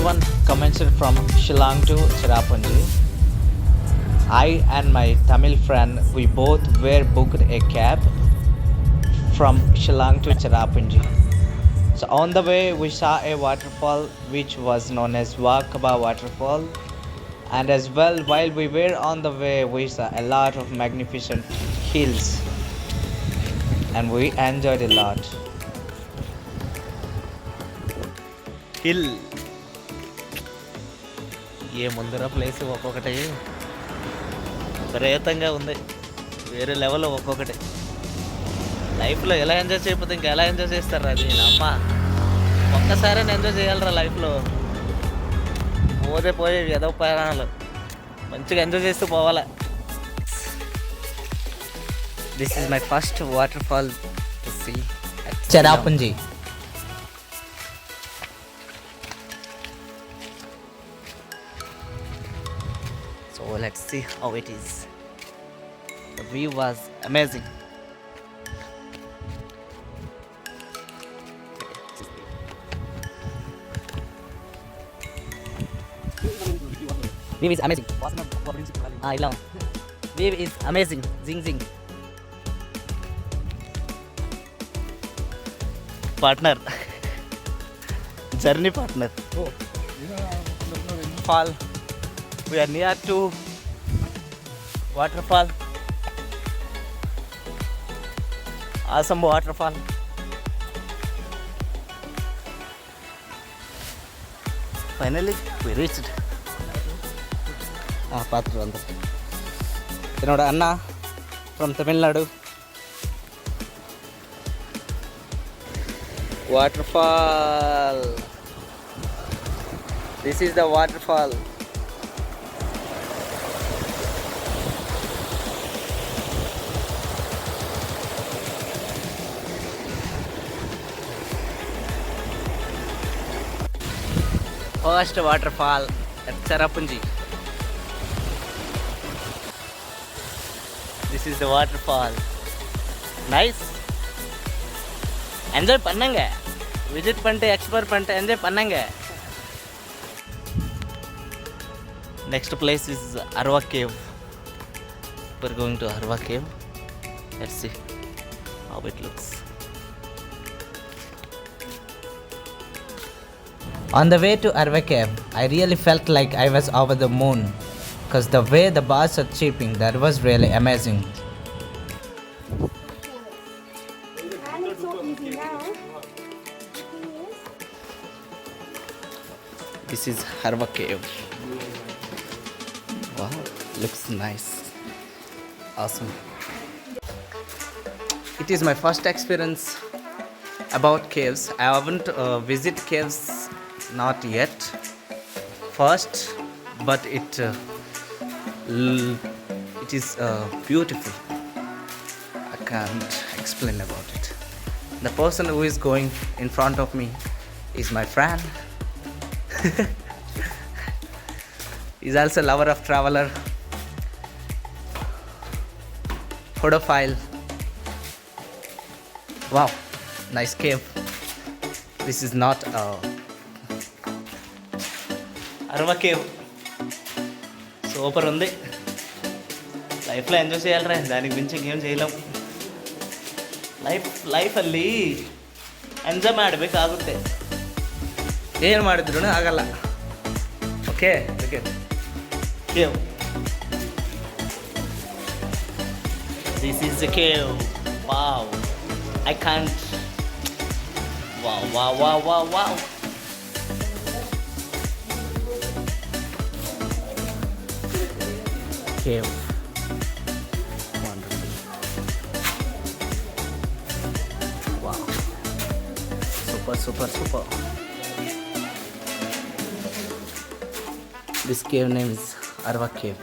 everyone commented from Shillong to Cherrapunji. I and my Tamil friend, we both were booked a cab from Shillong to Cherrapunji. So on the way, we saw a waterfall which was known as Wakaba Waterfall. And as well, while we were on the way, we saw a lot of magnificent hills and we enjoyed a lot. Hill ఏ ముందర place ఒక్కొక్కటి విపరీతంగా ఉంది. వేరే level ఒక్కొక్కటి. లైఫ్లో ఎలా enjoy చేయకపోతే ఇంకా ఎలా ఎంజాయ్ చేస్తారు? అది అమ్మ ఒక్కసారి ఎంజాయ్ చేయాలరా లైఫ్లో. పోయేవి ఏదో ప్రయాణాలు మంచిగా ఎంజాయ్ చేస్తూ పోవాలా. This is my first waterfall to see Cherrapunji. So let's see how it is. The view was amazing. View is amazing. Illa. View is amazing. Zing zing. Partner. Journey partner. Fall. We are near to waterfall. Awesome waterfall. Finally, we reached. Patru under. Inoda Anna from Tamil Nadu. Waterfall. This is the waterfall. First waterfall at Cherrapunji. This is the waterfall. Nice. Enjoy pannanga. Visit pante, explore pante, enjoy pannanga. Next place is Arva Cave. We're going to Arva Cave. Let's see how it looks. On the way to Arva Cave, I really felt like I was over the moon because the way the bars are chirping, that was really amazing. And it's so easy now. This is Arva Cave. Wow, looks nice. Awesome. It is my first experience about caves. I haven't visited caves not yet. First, but it is beautiful. I can't explain about it. The person who is going in front of me is my friend. He's also a lover of traveler, photophile. Wow, nice cave. This is not a Arva Cave. Super ఉంది. లైఫ్లో enjoy చేయాలరా, దానికి మించి ఇంకేం చేయలేం. Life ಅಲ್ಲಿ enjoy ಮಾಡಬೇಕಾಗುತ್ತೆ. ಏನು ಮಾಡಿದ್ರು ಆಗಲ್ಲ. Okay okay. Cave. This is the cave. Wow. I can't. Wow, wow, wow, wow, wow. Cave. Wonderful. Wow. Super, super, super. This cave name is Arva Cave.